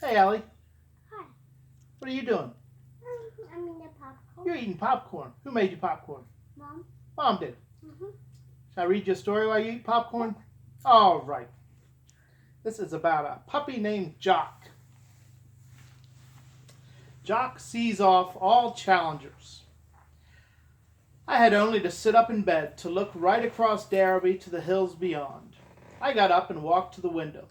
Hey, Ellie, Hi. what are you doing? I'm eating the popcorn. You're eating popcorn. Who made you popcorn? Mom. Mom did. Mhm. Shall I read you a story while you eat Yep. popcorn? All right. This is about a puppy named Jock. Jock sees off all challengers. I had only to sit up in bed to look right across Darrowby to the hills beyond. I got up and walked to the window.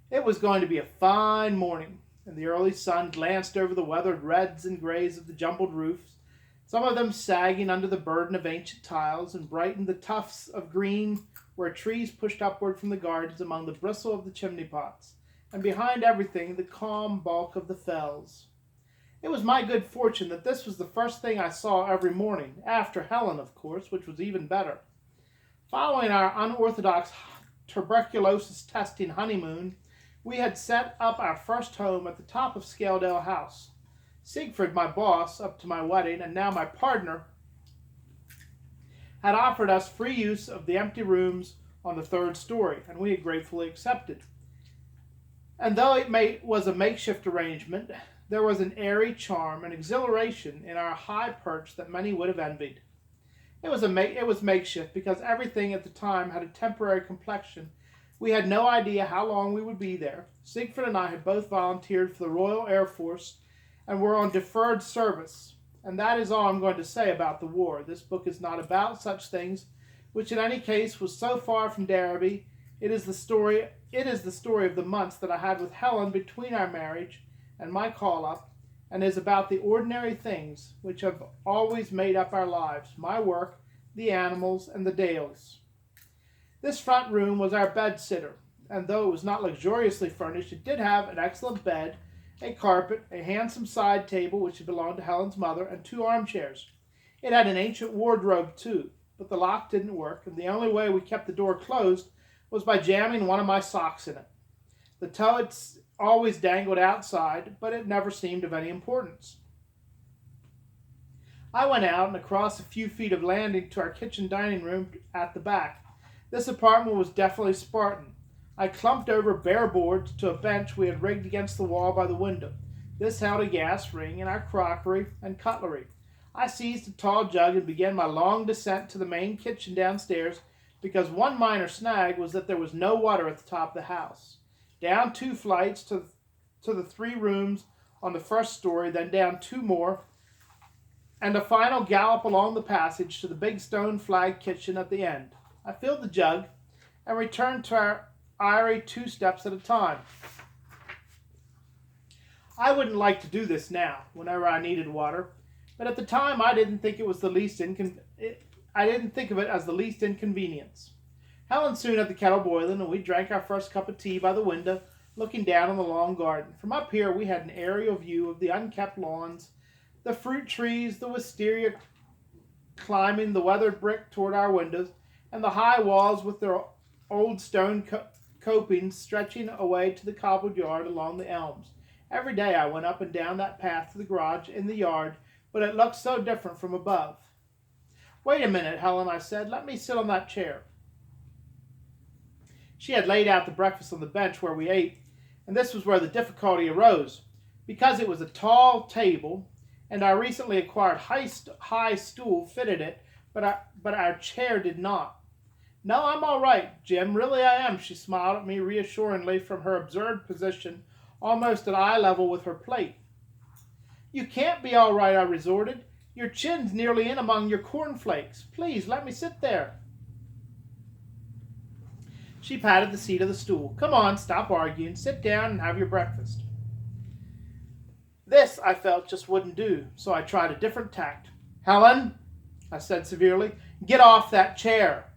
It was going to be a fine morning, and the early sun glanced over the weathered reds and grays of the jumbled roofs, some of them sagging under the burden of ancient tiles, and brightened the tufts of green where trees pushed upward from the gardens among the bristle of the chimney pots, and behind everything the calm bulk of the fells. It was my good fortune that this was the first thing I saw every morning, after Helen, of course, which was even better. Following our unorthodox tuberculosis testing honeymoon, we had set up our first home at the top of Scaledale House. Siegfried, my boss, up to my wedding, and now my partner, had offered us free use of the empty rooms on the third story, and we had gratefully accepted. And though was a makeshift arrangement, there was an airy charm and exhilaration in our high perch that many would have envied. It was makeshift because everything at the time had a temporary complexion. We had no idea how long we would be there. Siegfried and I had both volunteered for the Royal Air Force and were on deferred service. And that is all I'm going to say about the war. This book is not about such things, which in any case was so far from Darrowby. It is the story of the months that I had with Helen between our marriage and my call up, and is about the ordinary things which have always made up our lives, my work, the animals, and the Dales. This front room was our bed-sitter, and though it was not luxuriously furnished, it did have an excellent bed, a carpet, a handsome side table which had belonged to Helen's mother, and two armchairs. It had an ancient wardrobe too, but the lock didn't work, and the only way we kept the door closed was by jamming one of my socks in it. The toe always dangled outside, but it never seemed of any importance. I went out and across a few feet of landing to our kitchen dining room at the back. This apartment was definitely Spartan. I clumped over bare boards to a bench we had rigged against the wall by the window. This held a gas ring and our crockery and cutlery. I seized a tall jug and began my long descent to the main kitchen downstairs, because one minor snag was that there was no water at the top of the house. Down two flights to the three rooms on the first story, then down two more, and a final gallop along the passage to the big stone flagged kitchen at the end. I filled the jug and returned to our eyrie 2 steps at a time. I wouldn't like to do this now, whenever I needed water, but at the time I didn't think I didn't think of it as the least inconvenience. Helen soon had the kettle boiling, and we drank our first cup of tea by the window, looking down on the long garden. From up here we had an aerial view of the unkept lawns, the fruit trees, the wisteria climbing the weathered brick toward our windows, and the high walls with their old stone copings stretching away to the cobbled yard along the elms. Every day I went up and down that path to the garage in the yard, but it looked so different from above. "Wait a minute, Helen," I said. "Let me sit on that chair." She had laid out the breakfast on the bench where we ate, and this was where the difficulty arose. Because it was a tall table, and our recently acquired high stool fitted it, but our chair did not. "No, I'm all right, Jim. Really I am," she smiled at me reassuringly from her absurd position almost at eye level with her plate. "You can't be all right," I resorted. "Your chin's nearly in among your cornflakes. Please let me sit there." She patted the seat of the stool. "Come on, stop arguing. Sit down and have your breakfast." This, I felt, just wouldn't do, so I tried a different tact. "Helen," I said severely, "get off that chair."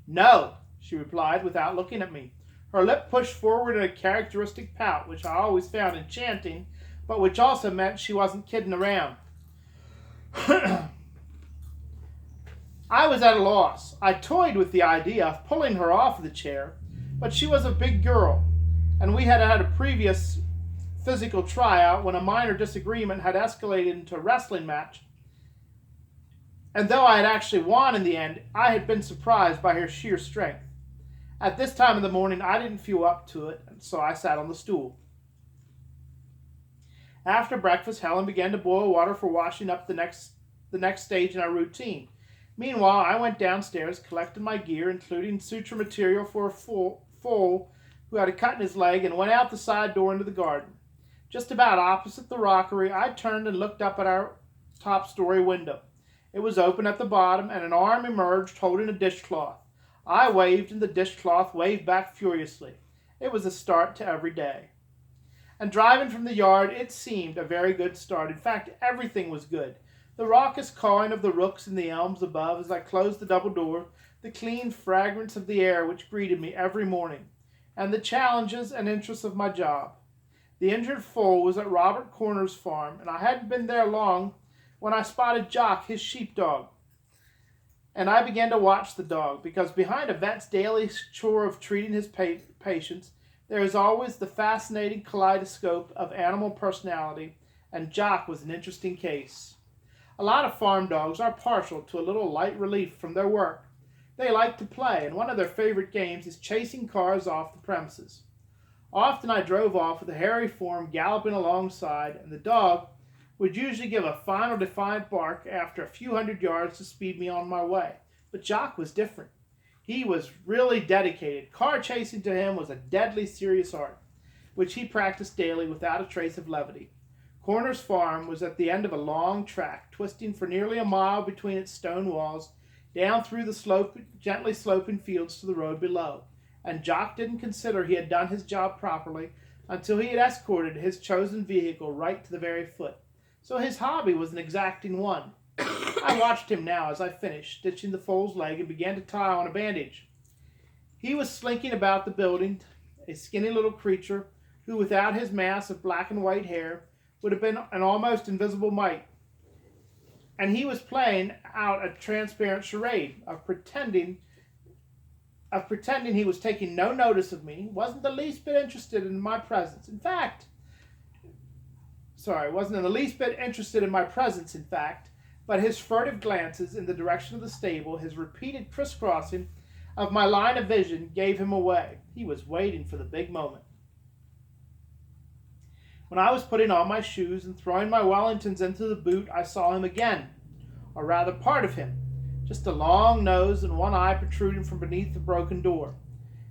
"No," she replied without looking at me. Her lip pushed forward in a characteristic pout, which I always found enchanting, but which also meant she wasn't kidding around. I was at a loss. I toyed with the idea of pulling her off the chair, but she was a big girl, and we had had a previous physical tryout when a minor disagreement had escalated into a wrestling match. And though I had actually won in the end, I had been surprised by her sheer strength. At this time of the morning, I didn't feel up to it, and so I sat on the stool. After breakfast, Helen began to boil water for washing up the next stage in our routine. Meanwhile, I went downstairs, collected my gear, including suture material for a foal who had a cut in his leg, and went out the side door into the garden. Just about opposite the rockery, I turned and looked up at our top story window. It was open at the bottom, and an arm emerged holding a dishcloth. I waved, and the dishcloth waved back furiously. It was a start to every day. And driving from the yard, it seemed a very good start. In fact, everything was good. The raucous cawing of the rooks in the elms above as I closed the double door, the clean fragrance of the air which greeted me every morning, and the challenges and interests of my job. The injured foal was at Robert Corner's farm, and I hadn't been there long when I spotted Jock, his sheepdog. And I began to watch the dog, because behind a vet's daily chore of treating his patients, there is always the fascinating kaleidoscope of animal personality, and Jock was an interesting case. A lot of farm dogs are partial to a little light relief from their work. They like to play, and one of their favorite games is chasing cars off the premises. Often I drove off with a hairy form galloping alongside, and the dog would usually give a final defiant bark after a few hundred yards to speed me on my way. But Jock was different. He was really dedicated. Car chasing to him was a deadly serious art, which he practiced daily without a trace of levity. Corner's farm was at the end of a long track, twisting for nearly a mile between its stone walls, down through the gently sloping fields to the road below. And Jock didn't consider he had done his job properly until he had escorted his chosen vehicle right to the very foot. So his hobby was an exacting one. I watched him now as I finished stitching the foal's leg and began to tie on a bandage. He was slinking about the building, a skinny little creature who, without his mass of black and white hair, would have been an almost invisible mite. And he was playing out a transparent charade of pretending he was taking no notice of me, wasn't the least bit interested in my presence. Wasn't in the least bit interested in my presence, in fact, but his furtive glances in the direction of the stable, his repeated crisscrossing of my line of vision gave him away. He was waiting for the big moment. When I was putting on my shoes and throwing my Wellingtons into the boot, I saw him again, or rather part of him, just a long nose and one eye protruding from beneath the broken door.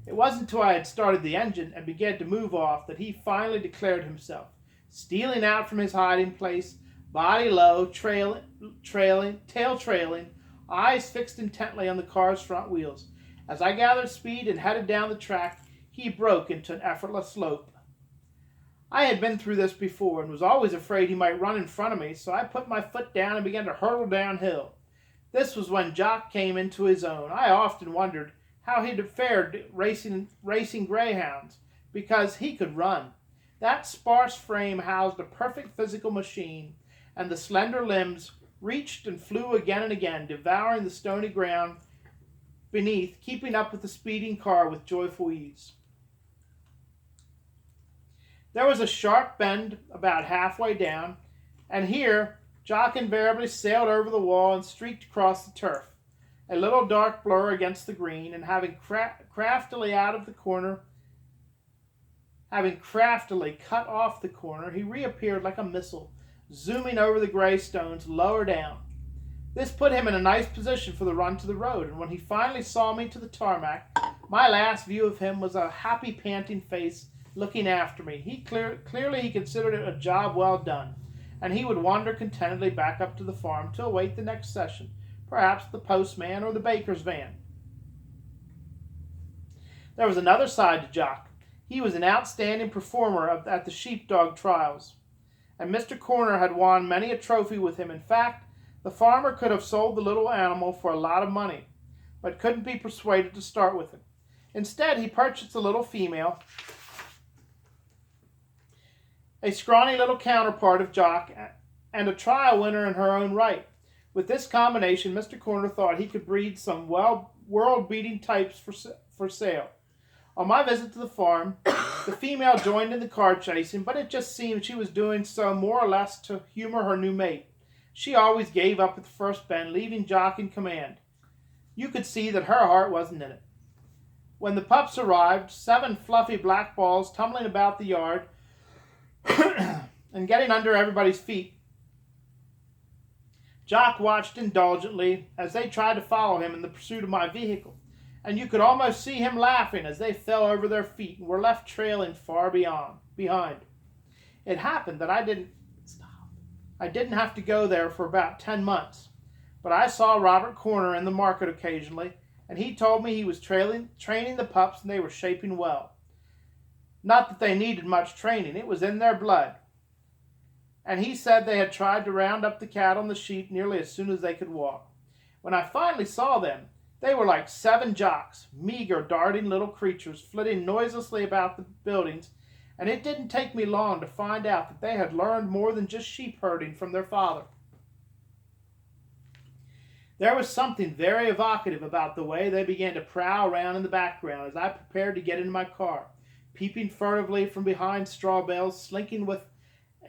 It wasn't until I had started the engine and began to move off that he finally declared himself, stealing out from his hiding place, body low, tail trailing, eyes fixed intently on the car's front wheels. As I gathered speed and headed down the track, he broke into an effortless slope. I had been through this before and was always afraid he might run in front of me, so I put my foot down and began to hurtle downhill. This was when Jock came into his own. I often wondered how he'd have fared racing greyhounds, because he could run. That sparse frame housed a perfect physical machine, and the slender limbs reached and flew again and again, devouring the stony ground beneath, keeping up with the speeding car with joyful ease. There was a sharp bend about halfway down, and here Jock invariably sailed over the wall and streaked across the turf, a little dark blur against the green, and having craftily cut off the corner, he reappeared like a missile, zooming over the gray stones lower down. This put him in a nice position for the run to the road, and when he finally saw me to the tarmac, my last view of him was a happy, panting face looking after me. Clearly he considered it a job well done, and he would wander contentedly back up to the farm to await the next session, perhaps the postman or the baker's van. There was another side to Jock. He was an outstanding performer at the sheepdog trials, and Mr. Corner had won many a trophy with him. In fact, the farmer could have sold the little animal for a lot of money, but couldn't be persuaded to start with him. Instead, he purchased a little female, a scrawny little counterpart of Jock, and a trial winner in her own right. With this combination, Mr. Corner thought he could breed some world-beating types for sale. On my visit to the farm, the female joined in the car chasing, but it just seemed she was doing so more or less to humor her new mate. She always gave up at the first bend, leaving Jock in command. You could see that her heart wasn't in it. When the pups arrived, 7 fluffy black balls tumbling about the yard, and getting under everybody's feet. Jock watched indulgently as they tried to follow him in the pursuit of my vehicle, and you could almost see him laughing as they fell over their feet and were left trailing far behind. It happened that I didn't have to go there for about 10 months, but I saw Robert Corner in the market occasionally, and he told me he was training the pups and they were shaping well. Not that they needed much training, it was in their blood. And he said they had tried to round up the cattle and the sheep nearly as soon as they could walk. When I finally saw them, they were like 7 jocks, meager, darting little creatures, flitting noiselessly about the buildings, and it didn't take me long to find out that they had learned more than just sheep herding from their father. There was something very evocative about the way they began to prowl around in the background as I prepared to get into my car, peeping furtively from behind straw bales, slinking with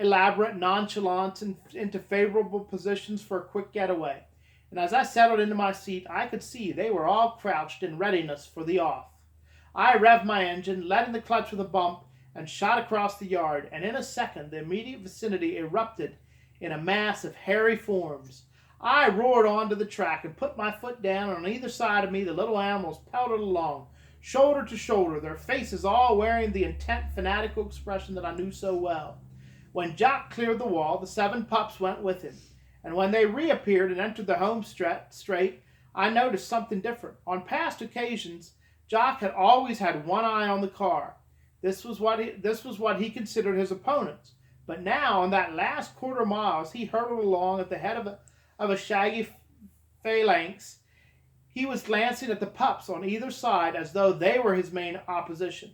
elaborate nonchalance into favorable positions for a quick getaway. And as I settled into my seat, I could see they were all crouched in readiness for the off. I revved my engine, letting the clutch with a bump, and shot across the yard, and in a second the immediate vicinity erupted in a mass of hairy forms. I roared onto the track and put my foot down, and on either side of me the little animals pelted along, shoulder to shoulder, their faces all wearing the intent, fanatical expression that I knew so well. When Jock cleared the wall, the 7 pups went with him, and when they reappeared and entered the home straight, I noticed something different. On past occasions, Jock had always had one eye on the car. This was what he considered his opponents. But now, on that last quarter mile, as he hurtled along at the head of a shaggy phalanx, he was glancing at the pups on either side as though they were his main opposition.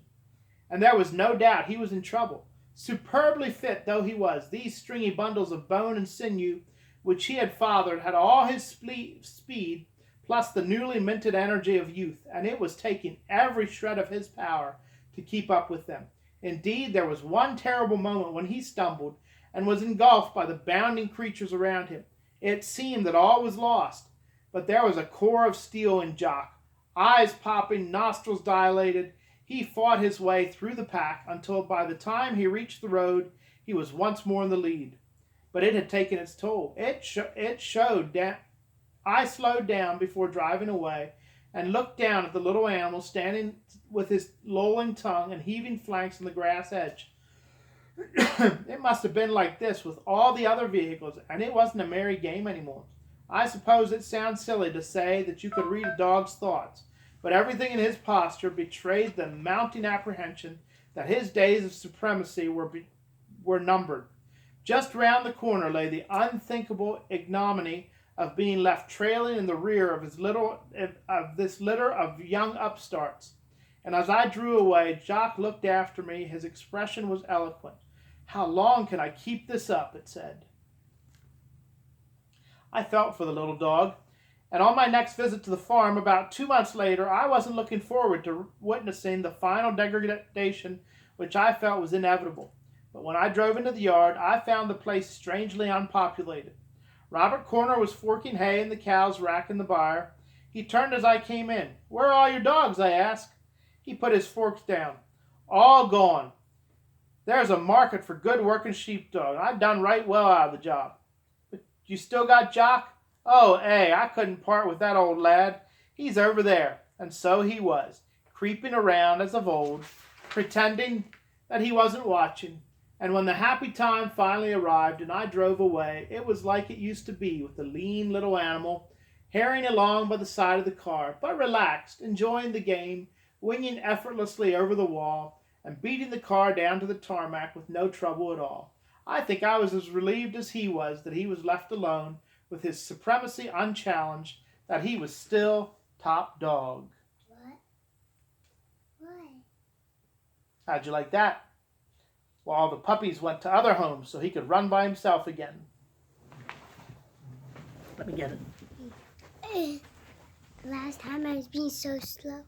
And there was no doubt he was in trouble. Superbly fit though he was, these stringy bundles of bone and sinew which he had fathered had all his speed plus the newly minted energy of youth, and it was taking every shred of his power to keep up with them. Indeed, there was one terrible moment when he stumbled and was engulfed by the bounding creatures around him. It seemed that all was lost, but there was a core of steel in Jock. Eyes popping, nostrils dilated, he fought his way through the pack until by the time he reached the road, he was once more in the lead. But it had taken its toll. It showed. I slowed down before driving away and looked down at the little animal standing with his lolling tongue and heaving flanks on the grass edge. It must have been like this with all the other vehicles, and it wasn't a merry game anymore. I suppose it sounds silly to say that you could read a dog's thoughts, but everything in his posture betrayed the mounting apprehension that his days of supremacy were numbered. Just round the corner lay the unthinkable ignominy of being left trailing in the rear of this litter of young upstarts. And as I drew away, Jock looked after me. His expression was eloquent. "How long can I keep this up?" it said. I felt for the little dog, and on my next visit to the farm about 2 months later, I wasn't looking forward to witnessing the final degradation which I felt was inevitable. But when I drove into the yard, I found the place strangely unpopulated. Robert Corner was forking hay and the cows racking the byre. He turned as I came in. "Where are all your dogs?" I asked. He put his forks down. "All gone. There's a market for good working sheepdog. I've done right well out of the job." "But you still got Jock?" "Oh, I couldn't part with that old lad. He's over there." And so he was, creeping around as of old, pretending that he wasn't watching. And when the happy time finally arrived and I drove away, it was like it used to be with the lean little animal, harrying along by the side of the car, but relaxed, enjoying the game, winging effortlessly over the wall, and beating the car down to the tarmac with no trouble at all. I think I was as relieved as he was that he was left alone, with his supremacy unchallenged, that he was still top dog. What? Why? How'd you like that? Well, all the puppies went to other homes so he could run by himself again. Let me get it. Last time I was being so slow.